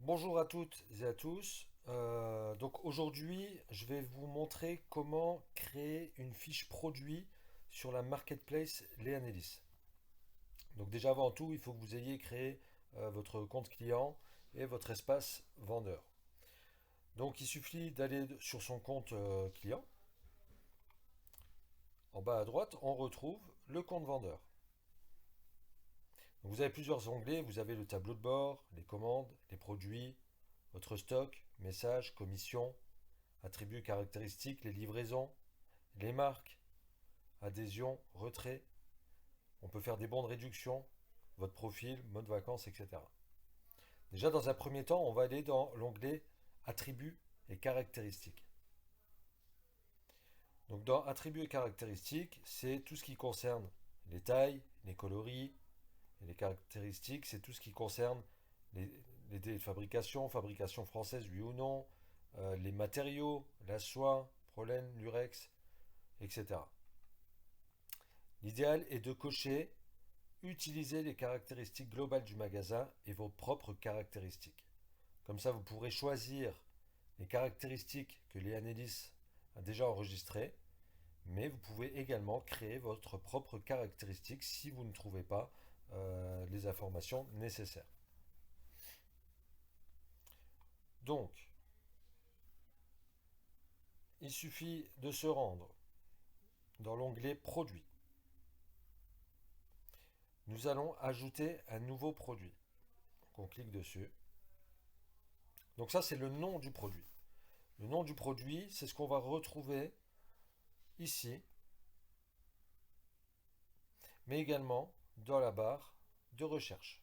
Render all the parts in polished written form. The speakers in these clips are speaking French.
Bonjour à toutes et à tous. Donc aujourd'hui, je vais vous montrer comment créer une fiche produit sur la marketplace Leanelis. Donc déjà avant tout, il faut que vous ayez créé votre compte client et votre espace vendeur. Donc il suffit d'aller sur son compte client. En bas à droite, on retrouve le compte vendeur. Donc vous avez plusieurs onglets. Vous avez le tableau de bord, les commandes, les produits, votre stock, messages, commissions, attributs caractéristiques, les livraisons, les marques, adhésion, retrait. On peut faire des bons de réduction, votre profil, mode vacances, etc. Déjà, dans un premier temps, on va aller dans l'onglet attributs et caractéristiques. Donc, dans attributs et caractéristiques, c'est tout ce qui concerne les tailles, les coloris, et les caractéristiques, c'est tout ce qui concerne les, les délais de fabrication, fabrication française, oui ou non, les matériaux, la soie, pollen, lurex, etc. L'idéal est de cocher utilisez les caractéristiques globales du magasin et vos propres caractéristiques. Comme ça, vous pourrez choisir les caractéristiques que Leanelis a déjà enregistrées, mais vous pouvez également créer votre propre caractéristique si vous ne trouvez pas les informations nécessaires. Donc, il suffit de se rendre dans l'onglet Produits. Nous allons ajouter un nouveau produit. Donc, on clique dessus. Donc ça, c'est le nom du produit. Le nom du produit, c'est ce qu'on va retrouver ici, mais également dans la barre de recherche.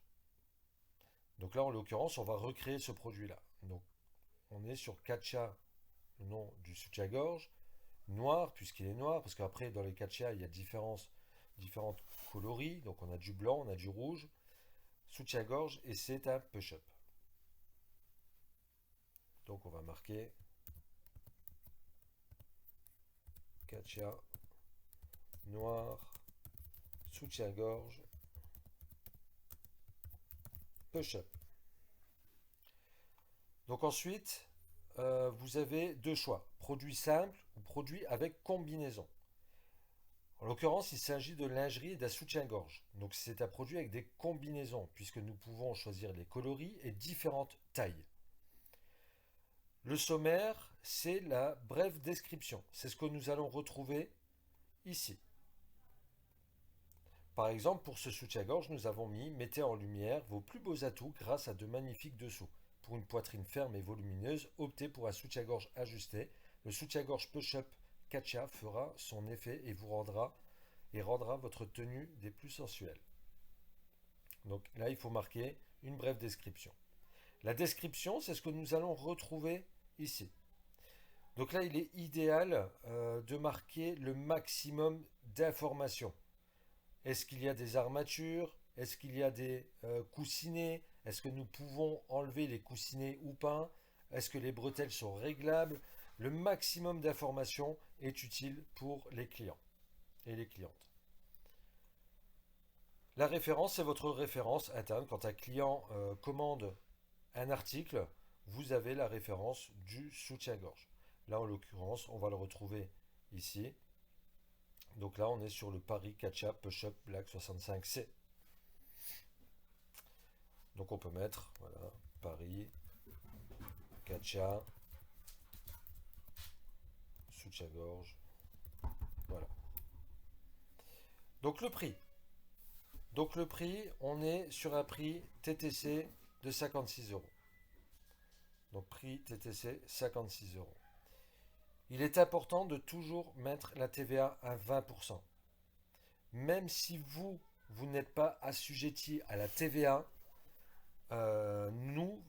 Donc là, en l'occurrence, on va recréer ce produit-là. Donc on est sur Katcha, le nom du soutien-gorge, noir, puisqu'il est noir, parce qu'après, dans les Katcha, il y a différentes coloris. Donc on a du blanc, on a du rouge, soutien-gorge, et c'est un push-up. Donc on va marquer Katcha, noir, soutien-gorge, push-up. Donc ensuite, vous avez deux choix, produit simple ou produit avec combinaison. En l'occurrence, il s'agit de lingerie et d'un soutien-gorge. Donc c'est un produit avec des combinaisons, puisque nous pouvons choisir les coloris et différentes tailles. Le sommaire, c'est la brève description. C'est ce que nous allons retrouver ici. Par exemple, pour ce soutien-gorge, nous avons mis mettez en lumière vos plus beaux atouts grâce à de magnifiques dessous. Pour une poitrine ferme et volumineuse, optez pour un soutien-gorge ajusté. Le soutien-gorge push-up Katcha fera son effet et rendra votre tenue des plus sensuelles. Donc là, il faut marquer une brève description. La description, c'est ce que nous allons retrouver ici. Donc là, il est idéal de marquer le maximum d'informations. Est-ce qu'il y a des armatures? Est-ce qu'il y a des coussinets? Est-ce que nous pouvons enlever les coussinets ou pas? Est-ce que les bretelles sont réglables? Le maximum d'informations est utile pour les clients et les clientes. La référence, c'est votre référence interne. Quand un client commande un article, vous avez la référence du soutien-gorge. Là, en l'occurrence, on va le retrouver ici. Donc là, on est sur le Paris Catch-up Push-up Black 65C. Donc on peut mettre, voilà, Paris, Catch-up, soutien-gorge. Voilà. Donc le prix. Donc le prix, on est sur un prix TTC de 56 euros. Donc prix TTC 56 euros. Il est important de toujours mettre la TVA à 20%. Même si vous n'êtes pas assujetti à la TVA, nous,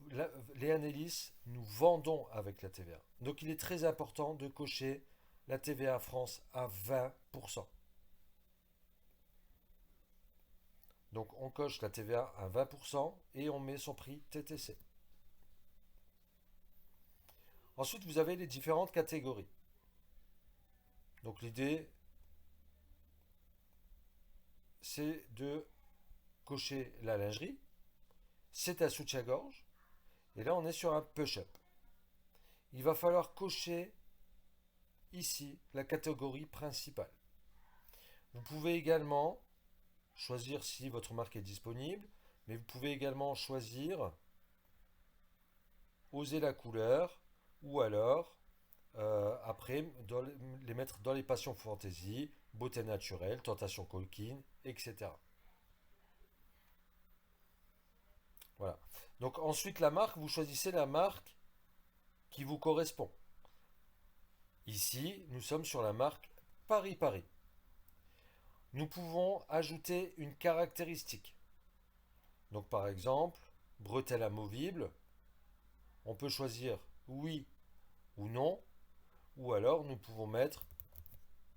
les Anélis, nous vendons avec la TVA. Donc il est très important de cocher la TVA France à 20%. Donc on coche la TVA à 20% et on met son prix TTC. Ensuite, vous avez les différentes catégories. Donc l'idée, c'est de cocher la lingerie. C'est un soutien-gorge. Et là, on est sur un push-up. Il va falloir cocher ici la catégorie principale. Vous pouvez également choisir si votre marque est disponible, mais vous pouvez également choisir oser la couleur ou alors après les mettre dans les passions fantasy, beauté naturelle, tentation coquine, etc. Voilà. Donc ensuite la marque, vous choisissez la marque qui vous correspond. Ici, nous sommes sur la marque Paris Paris. Nous pouvons ajouter une caractéristique. Donc par exemple, bretelle amovible, on peut choisir oui ou non, ou alors nous pouvons mettre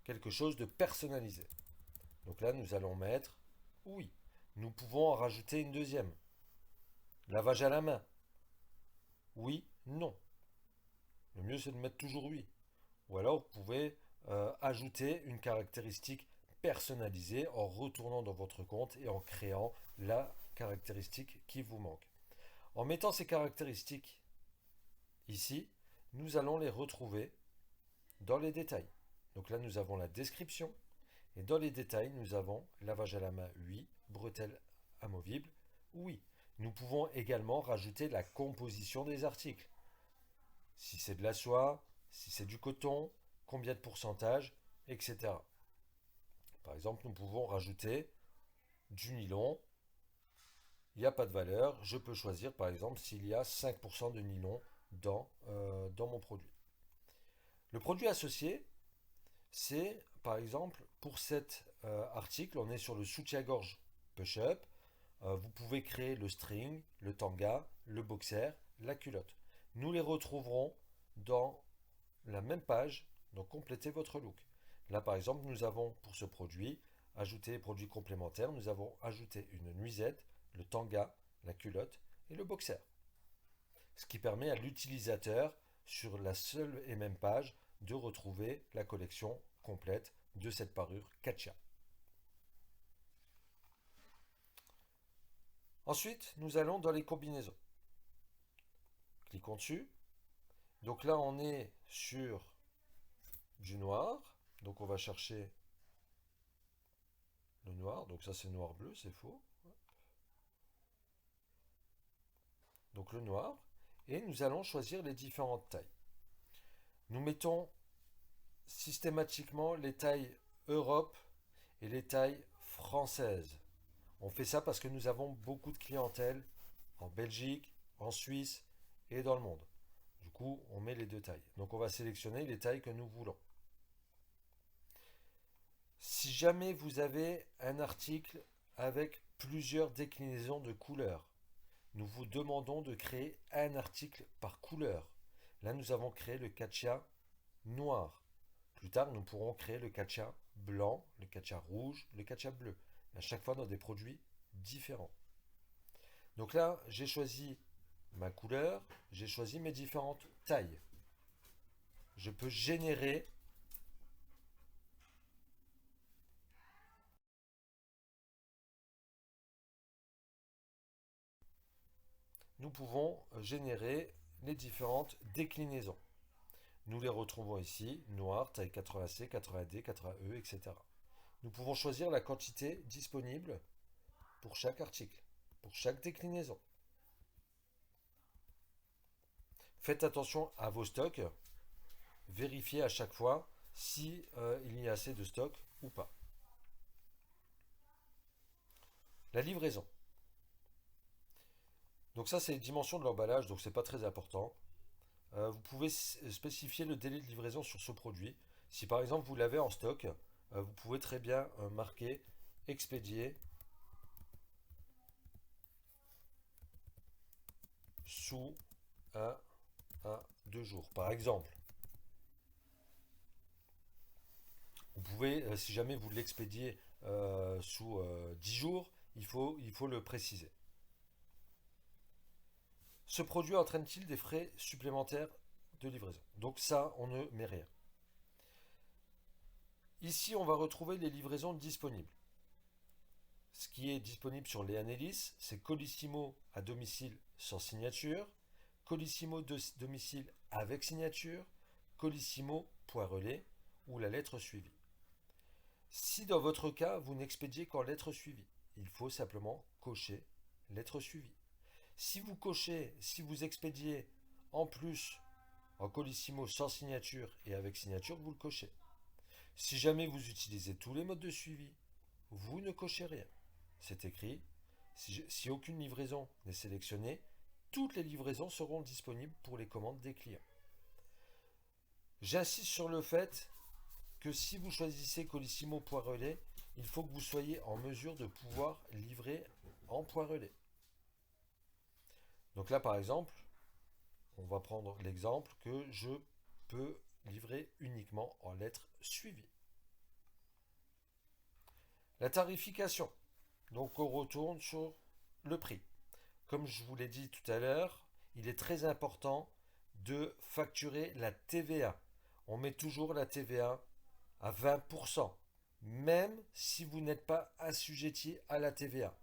quelque chose de personnalisé. Donc là, nous allons mettre oui. Nous pouvons en rajouter une deuxième. Lavage à la main. Oui, non. Le mieux, c'est de mettre toujours oui. Ou alors, vous pouvez ajouter une caractéristique personnalisée en retournant dans votre compte et en créant la caractéristique qui vous manque. En mettant ces caractéristiques ici, nous allons les retrouver dans les détails. Donc là, nous avons la description. Et dans les détails, nous avons lavage à la main, oui, bretelle amovible, oui. Nous pouvons également rajouter la composition des articles. Si c'est de la soie, si c'est du coton, combien de pourcentage, etc. Par exemple, nous pouvons rajouter du nylon. Il n'y a pas de valeur. Je peux choisir par exemple s'il y a 5% de nylon dans mon produit. Le produit associé, c'est par exemple pour cet article, on est sur le soutien-gorge push-up. Vous pouvez créer le string, le tanga, le boxer, la culotte. Nous les retrouverons dans la même page, donc complétez votre look. Là par exemple, nous avons pour ce produit ajouté les produits complémentaires. Nous avons ajouté une nuisette, le tanga, la culotte et le boxer. Ce qui permet à l'utilisateur, sur la seule et même page, de retrouver la collection complète de cette parure Katia. Ensuite, nous allons dans les combinaisons. Cliquons dessus. Donc là, on est sur du noir. Donc on va chercher le noir. Donc ça, c'est noir-bleu, c'est faux. Donc le noir. Et nous allons choisir les différentes tailles. Nous mettons systématiquement les tailles Europe et les tailles françaises. On fait ça parce que nous avons beaucoup de clientèle en Belgique, en Suisse et dans le monde. Du coup, on met les deux tailles. Donc on va sélectionner les tailles que nous voulons. Si jamais vous avez un article avec plusieurs déclinaisons de couleurs, nous vous demandons de créer un article par couleur. Là, nous avons créé le Katia noir. Plus tard, nous pourrons créer le Katia blanc, le Katia rouge, le Katia bleu. À chaque fois dans des produits différents. Donc là, j'ai choisi ma couleur, j'ai choisi mes différentes tailles. Je peux générer nous pouvons générer les différentes déclinaisons. Nous les retrouvons ici, noir, taille 80C, 80D, 80E, etc. Nous pouvons choisir la quantité disponible pour chaque article, pour chaque déclinaison. Faites attention à vos stocks, vérifiez à chaque fois si il y a assez de stock ou pas. La livraison. Donc ça, c'est les dimensions de l'emballage, donc c'est pas très important. Vous pouvez spécifier le délai de livraison sur ce produit. Si par exemple vous l'avez en stock, vous pouvez très bien marquer expédié sous 1 à 2 jours, par exemple. Vous pouvez, si jamais vous l'expédiez sous 10 jours, il faut le préciser. Ce produit entraîne-t-il des frais supplémentaires de livraison? Donc ça, on ne met rien. Ici, on va retrouver les livraisons disponibles. Ce qui est disponible sur les Anélis, c'est Colissimo à domicile sans signature, Colissimo domicile avec signature, Colissimo .relais ou la lettre suivie. Si dans votre cas, vous n'expédiez qu'en lettre suivie, il faut simplement cocher lettre suivie. Si vous expédiez en plus en Colissimo sans signature et avec signature, vous le cochez. Si jamais vous utilisez tous les modes de suivi, vous ne cochez rien. C'est écrit, si aucune livraison n'est sélectionnée, toutes les livraisons seront disponibles pour les commandes des clients. J'insiste sur le fait que si vous choisissez Colissimo.relais, il faut que vous soyez en mesure de pouvoir livrer en .relais. Donc là, par exemple, on va prendre l'exemple que je peux livrer uniquement en lettres suivies. La tarification. Donc on retourne sur le prix. Comme je vous l'ai dit tout à l'heure, il est très important de facturer la TVA. On met toujours la TVA à 20%, même si vous n'êtes pas assujetti à la TVA.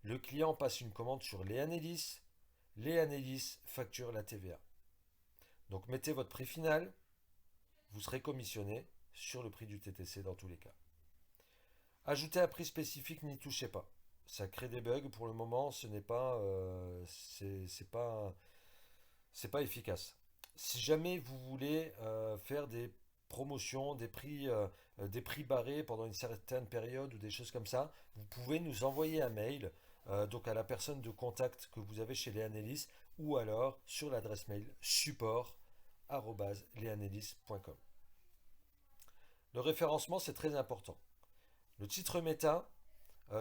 Le client passe une commande sur Léanélis, Léanélis facture la TVA. Donc mettez votre prix final, vous serez commissionné sur le prix du TTC dans tous les cas. Ajouter un prix spécifique, n'y touchez pas. Ça crée des bugs. Pour le moment, ce n'est pas, c'est pas efficace. Si jamais vous voulez faire des promotions, des prix barrés pendant une certaine période ou des choses comme ça, vous pouvez nous envoyer un mail donc à la personne de contact que vous avez chez Léanélis ou alors sur l'adresse mail support@leanelis.com. Le référencement, c'est très important. Le titre méta,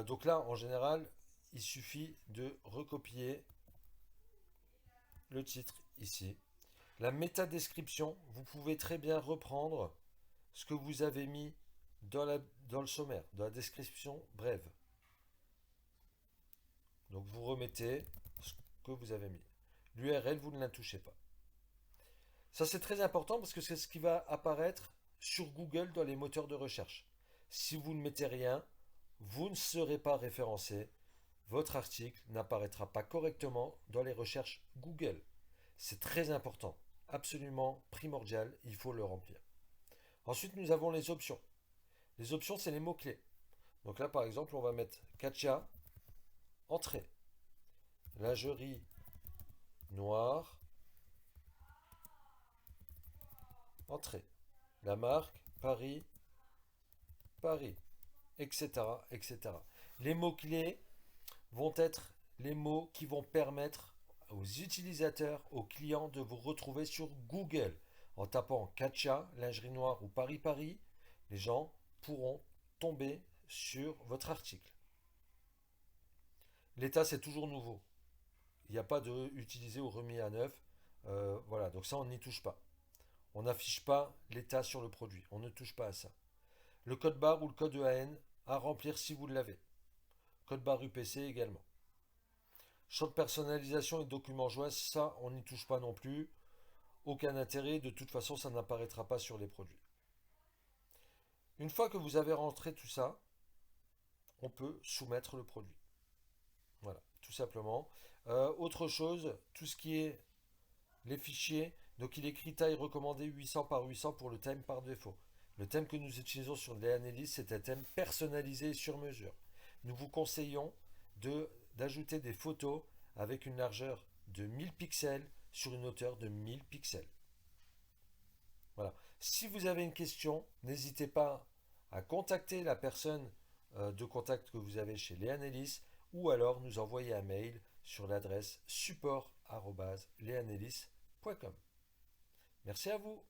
donc là, en général, il suffit de recopier le titre ici. La métadescription, vous pouvez très bien reprendre ce que vous avez mis dans le sommaire, dans la description brève. Donc vous remettez ce que vous avez mis. L'URL, vous ne la touchez pas. Ça, c'est très important parce que c'est ce qui va apparaître sur Google dans les moteurs de recherche. Si vous ne mettez rien, vous ne serez pas référencé. Votre article n'apparaîtra pas correctement dans les recherches Google. C'est très important, absolument primordial, il faut le remplir. Ensuite, nous avons les options. Les options, c'est les mots-clés. Donc là, par exemple, on va mettre Katia, entrée, lingerie noire, entrée, la marque, Paris, Paris, etc., etc. Les mots-clés vont être les mots qui vont permettre aux utilisateurs, aux clients de vous retrouver sur Google. En tapant Katia, lingerie noire ou Paris Paris, les gens pourront tomber sur votre article. L'état, c'est toujours nouveau. Il n'y a pas de utilisé ou remis à neuf. Voilà, donc ça, on n'y touche pas. On n'affiche pas l'état sur le produit. On ne touche pas à ça. Le code barre ou le code EAN à remplir si vous l'avez. Code barre UPC également. Champ de personnalisation et documents joints, ça, on n'y touche pas non plus. Aucun intérêt, de toute façon, ça n'apparaîtra pas sur les produits. Une fois que vous avez rentré tout ça, on peut soumettre le produit. Voilà, tout simplement. Autre chose, tout ce qui est les fichiers, donc il est écrit taille recommandée 800 par 800 pour le thème par défaut. Le thème que nous utilisons sur Léanélis, c'est un thème personnalisé et sur mesure. Nous vous conseillons d'ajouter des photos avec une largeur de 1000 pixels sur une hauteur de 1000 pixels. Voilà. Si vous avez une question, n'hésitez pas à contacter la personne de contact que vous avez chez Léanélis ou alors nous envoyer un mail sur l'adresse support@leanelis.com. Merci à vous.